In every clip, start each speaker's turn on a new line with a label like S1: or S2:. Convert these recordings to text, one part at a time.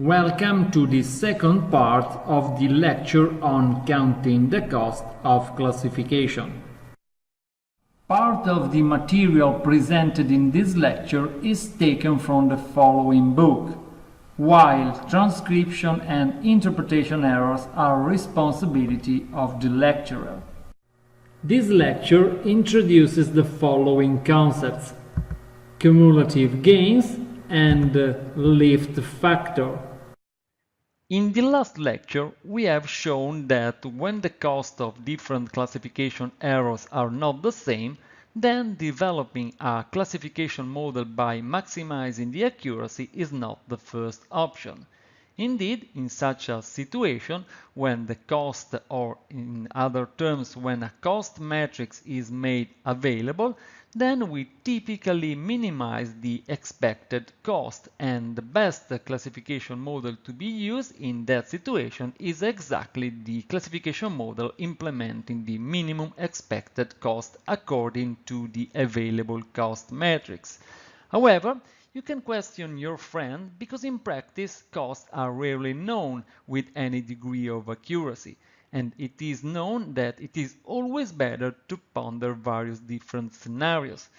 S1: Welcome to the second part of the lecture on counting the cost of classification. Part of the material presented in this lecture is taken from the following book, while transcription and interpretation errors are responsibility of the lecturer. This lecture introduces the following concepts: cumulative gains and lift factor.
S2: In the last lecture, we have shown that when the cost of different classification errors are not the same, then developing a classification model by maximizing the accuracy is not the first option. Indeed, in such a situation, when the cost, or in other terms, when a cost matrix is made available, then we typically minimize the expected cost, and the best classification model to be used in that situation is exactly the classification model implementing the minimum expected cost according to the available cost matrix. However, you can question your friend because in practice costs are rarely known with any degree of accuracy, and it is known that it is always better to ponder various different scenarios.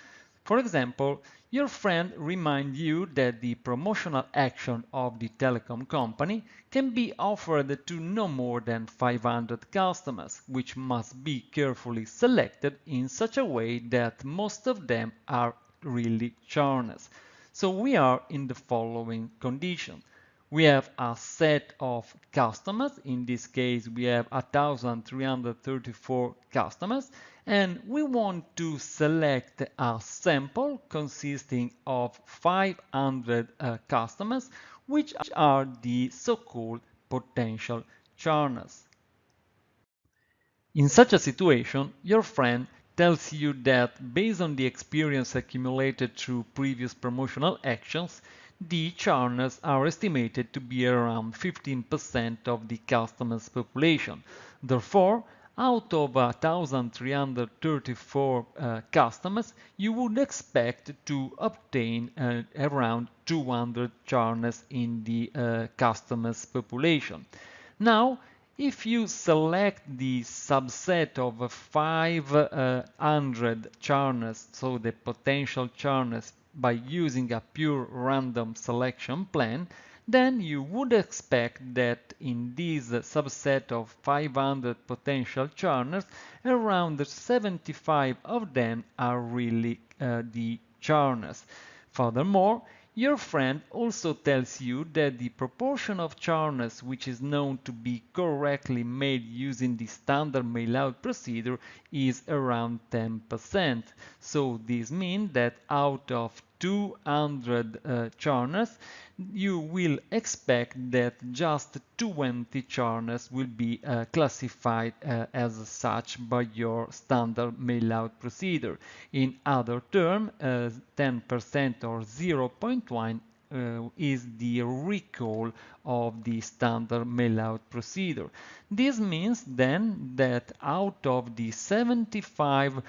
S2: For example, your friend reminds you that the promotional action of the telecom company can be offered to no more than 500 customers, which must be carefully selected in such a way that most of them are really churners. So we are in the following condition. We have a set of customers, in this case we have 1,334 customers, and we want to select a sample consisting of 500 customers, which are the so-called potential churners. In such a situation, your friend tells you that based on the experience accumulated through previous promotional actions, the churners are estimated to be around 15% of the customer's population. Therefore, out of 1,334 customers, you would expect to obtain around 200 churners in the customer's population. Now, if you select the subset of 500 churners, so the potential churners, by using a pure random selection plan, then you would expect that in this subset of 500 potential churners, around 75 of them are really the churners. Furthermore, your friend also tells you that the proportion of churners which is known to be correctly made using the standard mail-out procedure is around 10%. So this means that out of 200 churners, you will expect that just 20 churners will be classified as such by your standard mail-out procedure. In other terms, 10% or 0.1 is the recall of the standard mail-out procedure. This means then that out of the 75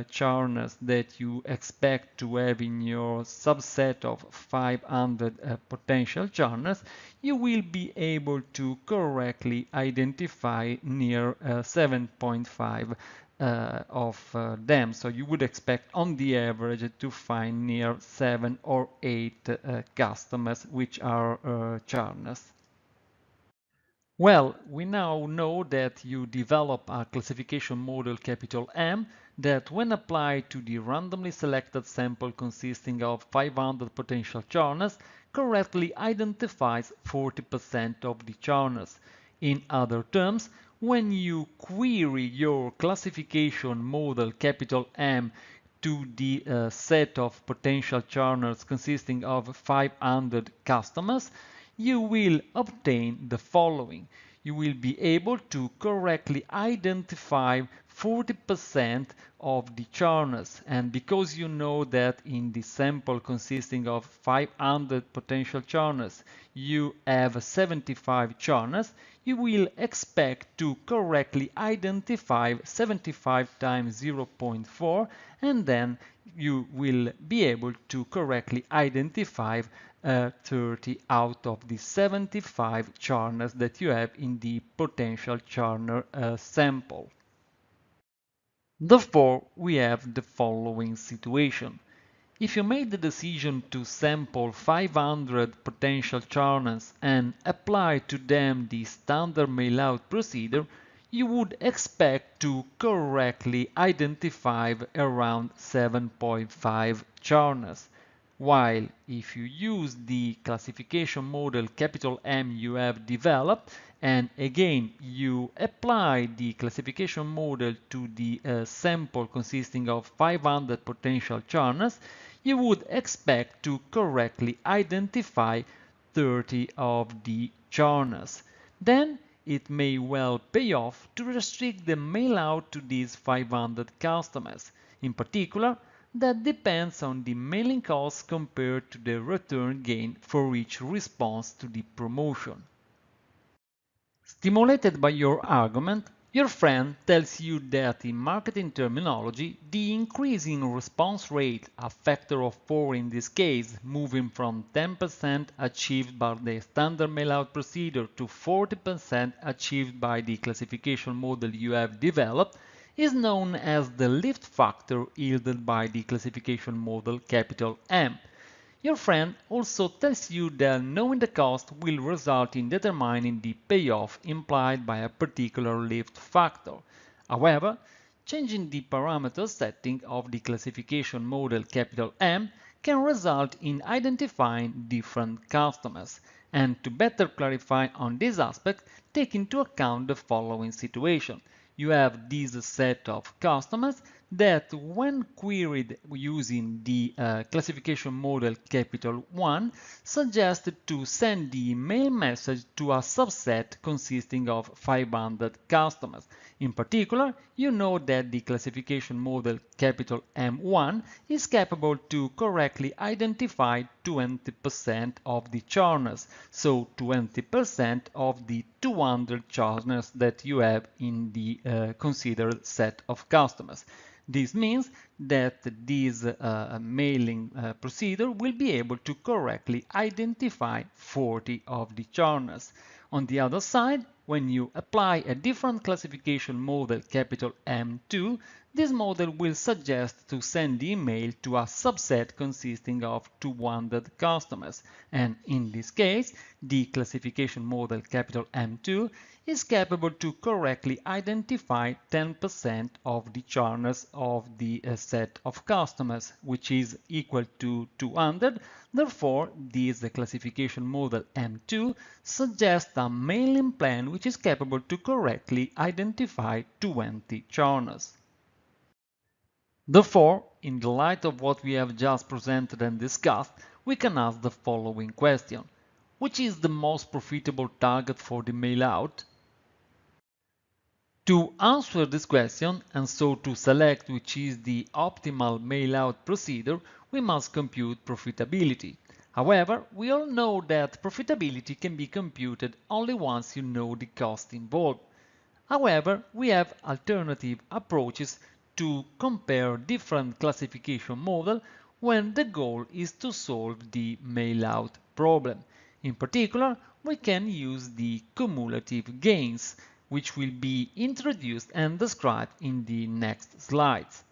S2: churners that you expect to have in your subset of 500 potential churners, you will be able to correctly identify near 7.5 of them. So you would expect on the average to find near 7 or 8 customers which are churners. Well, we now know that you develop a classification model capital M that when applied to the randomly selected sample consisting of 500 potential churners correctly identifies 40% of the churners. In other terms, when you query your classification model capital M to the set of potential churners consisting of 500 customers, you will obtain the following. You will be able to correctly identify 40% of the churners, and because you know that in the sample consisting of 500 potential churners you have 75 churners, you will expect to correctly identify 75 times 0.4, and then you will be able to correctly identify 30 out of the 75 churners that you have in the potential churner sample. Therefore, we have the following situation. If you made the decision to sample 500 potential churners and apply to them the standard mail-out procedure, you would expect to correctly identify around 7.5 churners. While if you use the classification model M you have developed, and again you apply the classification model to the sample consisting of 500 potential churners, you would expect to correctly identify 30 of the churners. Then it may well pay off to restrict the mail out to these 500 customers. In particular, that depends on the mailing cost compared to the return gain for each response to the promotion. Stimulated by your argument, your friend tells you that in marketing terminology, the increase in response rate, a factor of 4 in this case, moving from 10% achieved by the standard mail-out procedure to 40% achieved by the classification model you have developed, is known as the lift factor yielded by the classification model M. Your friend also tells you that knowing the cost will result in determining the payoff implied by a particular lift factor. However, changing the parameter setting of the classification model M can result in identifying different customers. And to better clarify on this aspect, take into account the following situation. You have this set of customers that, when queried using the classification model 1, suggested to send the email message to a subset consisting of 500 customers. In particular, you know that the classification model M1 is capable to correctly identify 20% of the churners, so 20% of the 200 churners that you have in the considered set of customers. This means that this mailing procedure will be able to correctly identify 40 of the churners. On the other side, when you apply a different classification model M2, this model will suggest to send the email to a subset consisting of 200 customers, and in this case, the classification model M2 is capable to correctly identify 10% of the churners of the set of customers, which is equal to 200. Therefore, this classification model M2 suggests a mailing plan which is capable to correctly identify 20 churners. Therefore, in the light of what we have just presented and discussed, we can ask the following question. Which is the most profitable target for the mail-out? To answer this question, and so to select which is the optimal mail-out procedure, we must compute profitability. However, we all know that profitability can be computed only once you know the cost involved. However, we have alternative approaches to compare different classification models when the goal is to solve the mail-out problem. In particular, we can use the cumulative gains, which will be introduced and described in the next slides.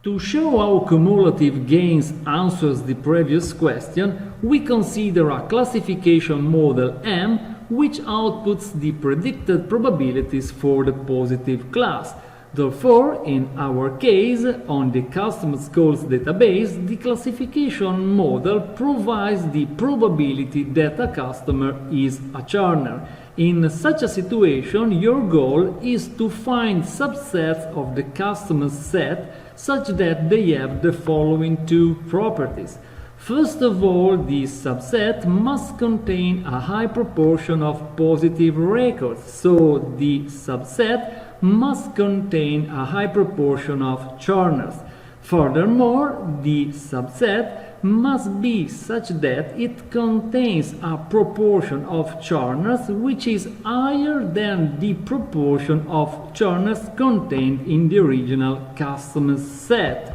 S1: To show how cumulative gains answers the previous question, we consider a classification model M which outputs the predicted probabilities for the positive class. Therefore, in our case, on the customer calls database, the classification model provides the probability that a customer is a churner. In such a situation, your goal is to find subsets of the customer set such that they have the following two properties. First of all, this subset must contain a high proportion of positive records, so the subset must contain a high proportion of churners. Furthermore, the subset must be such that it contains a proportion of churners which is higher than the proportion of churners contained in the original custom set.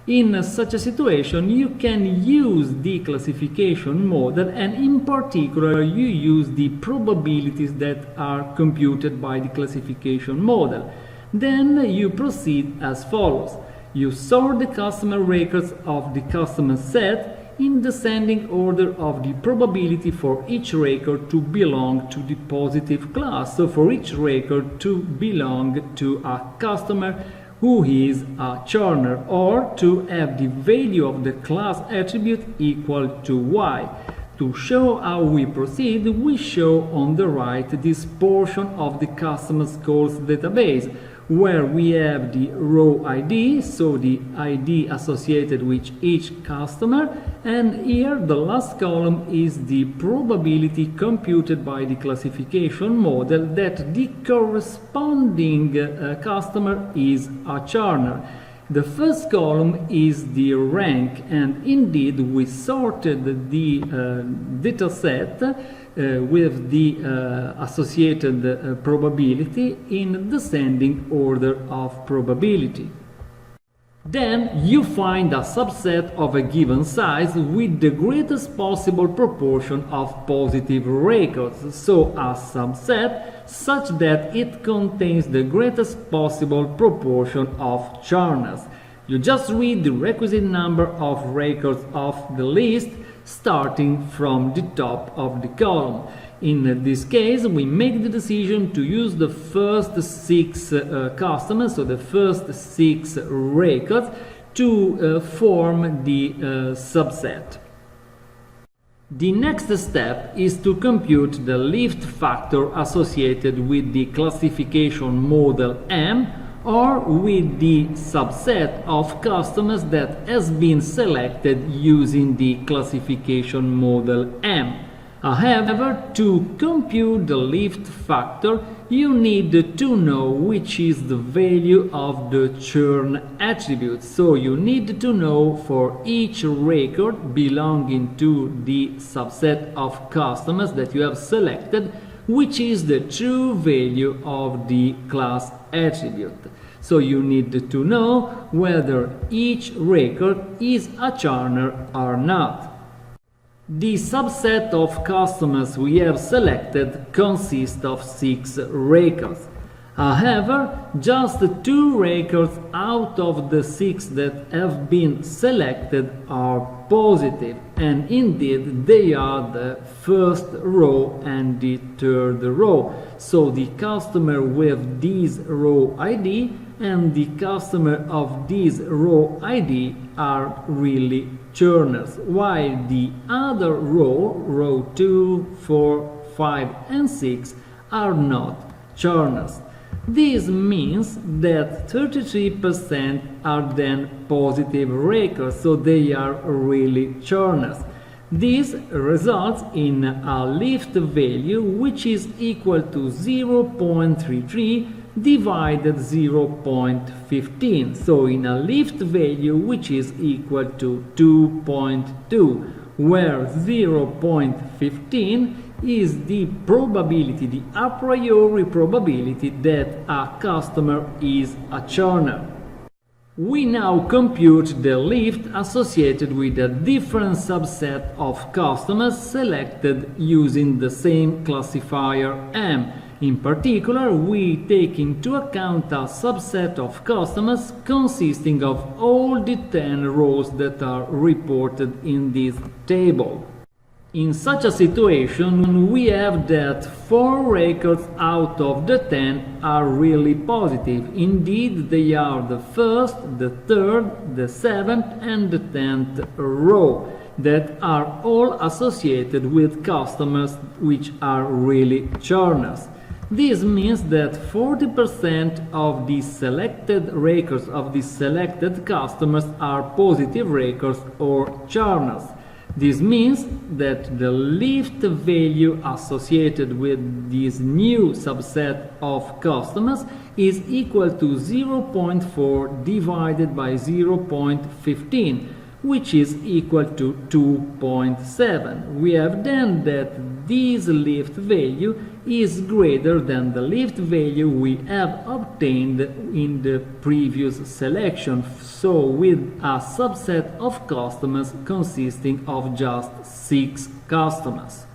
S1: In such a situation, you can use the classification model, and in particular, you use the probabilities that are computed by the classification model. Then you proceed as follows. You sort the customer records of the customer set in descending order of the probability for each record to belong to the positive class. So for each record to belong to a customer who is a churner, or to have the value of the class attribute equal to y. To show how we proceed, we show on the right this portion of the customer's calls database, where we have the row ID, so the ID associated with each customer, and here the last column is the probability computed by the classification model that the corresponding customer is a churner. The first column is the rank, and indeed we sorted the dataset with the associated probability in descending order of probability. Then you find a subset of a given size with the greatest possible proportion of positive records, so a subset such that it contains the greatest possible proportion of churners. You just read the requisite number of records of the list starting from the top of the column. In this case, we make the decision to use the first 6 customers, so the first 6 records, to form the subset. The next step is to compute the lift factor associated with the classification model M, or with the subset of customers that has been selected using the classification model M. However, to compute the lift factor, you need to know which is the value of the churn attribute. So you need to know for each record belonging to the subset of customers that you have selected, which is the true value of the class attribute. So you need to know whether each record is a churner or not. The subset of customers we have selected consists of 6 records. However, just 2 records out of the 6 that have been selected are positive, and indeed they are the first row and the third row. So the customer with this row ID and the customer of this row ID are really churners, while the other row 2, 4, 5 and 6 are not churners. This means that 33% are then positive records, so they are really churners. This results in a lift value which is equal to 0.33 divided 0.15, so in a lift value which is equal to 2.2, where 0.15 is the probability, the a priori probability that a customer is a churner. We now compute the lift associated with a different subset of customers selected using the same classifier M. In particular, we take into account a subset of customers consisting of all the 10 rows that are reported in this table. In such a situation, we have that 4 records out of the 10 are really positive. Indeed, they are the first, the third, the 7th and the 10th row that are all associated with customers which are really churners. This means that 40% of the selected records of the selected customers are positive records or churners. This means that the lift value associated with this new subset of customers is equal to 0.4 divided by 0.15, which is equal to 2.7. We have then that this lift value is greater than the lift value we have obtained in the previous selection, so with a subset of customers consisting of just 6 customers.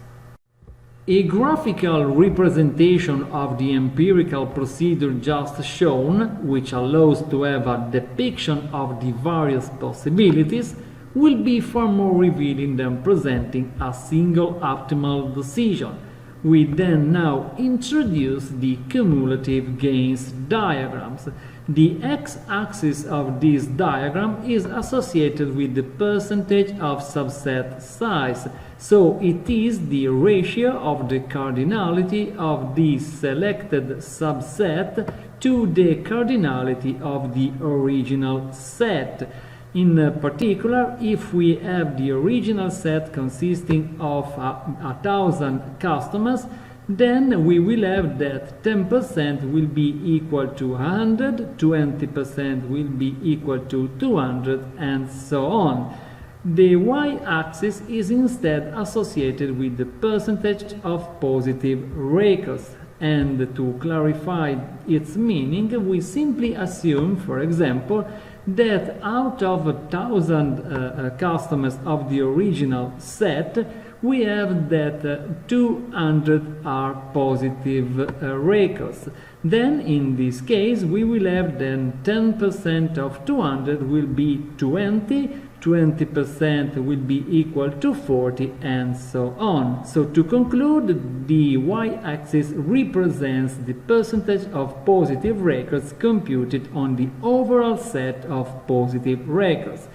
S1: A graphical representation of the empirical procedure just shown, which allows to have a depiction of the various possibilities, will be far more revealing than presenting a single optimal decision. We then now introduce the cumulative gains diagrams. The x-axis of this diagram is associated with the percentage of subset size, so it is the ratio of the cardinality of the selected subset to the cardinality of the original set. In particular, if we have the original set consisting of 1,000 customers, then we will have that 10% will be equal to 100, 20% will be equal to 200, and so on. The y-axis is instead associated with the percentage of positive recurs. And to clarify its meaning, we simply assume, for example, that out of 1,000 customers of the original set, we have that 200 are positive recurs. Then in this case we will have then 10% of 200 will be 20, 20% will be equal to 40, and so on. So to conclude, the y-axis represents the percentage of positive records computed on the overall set of positive records.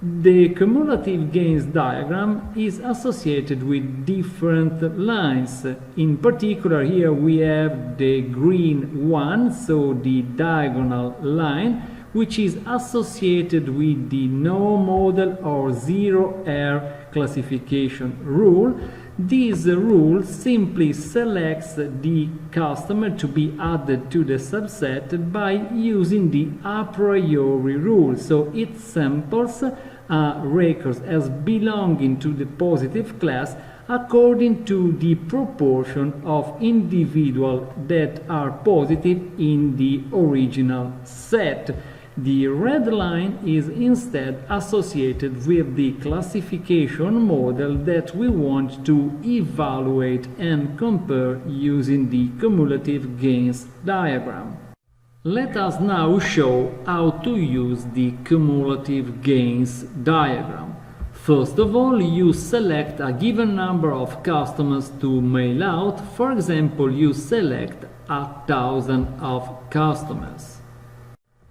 S1: The cumulative gains diagram is associated with different lines. In particular, here we have the green one, so the diagonal line, which is associated with the no model or zero error classification rule. This rule simply selects the customer to be added to the subset by using the a priori rule, so it samples records as belonging to the positive class according to the proportion of individuals that are positive in the original set. The red line is instead associated with the classification model that we want to evaluate and compare using the cumulative gains diagram. Let us now show how to use the cumulative gains diagram. First of all, you select a given number of customers to mail out. For example, you select 1,000 of customers.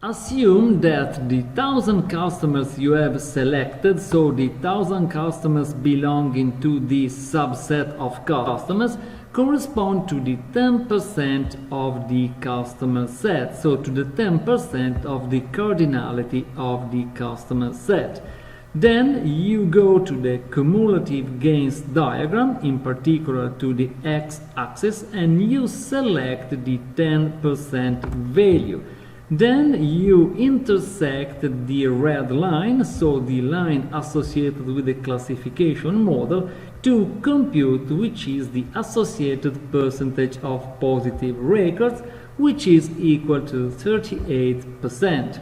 S1: Assume that the 1,000 customers you have selected, so the 1,000 customers belonging to this subset of customers, correspond to the 10% of the customer set, so to the 10% of the cardinality of the customer set. Then you go to the cumulative gains diagram, in particular to the x-axis, and you select the 10% value. Then you intersect the red line, so the line associated with the classification model, to compute which is the associated percentage of positive records, which is equal to 38%.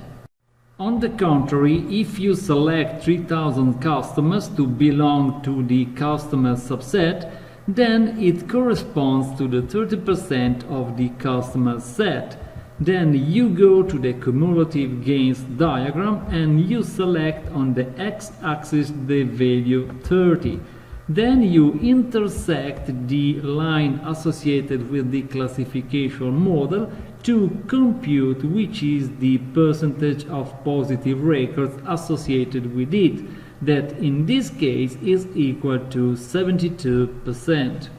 S1: On the contrary, if you select 3,000 customers to belong to the customer subset, then it corresponds to the 30% of the customer set. Then you go to the cumulative gains diagram and you select on the x-axis the value 30. Then you intersect the line associated with the classification model to compute which is the percentage of positive records associated with it, that in this case is equal to 72%.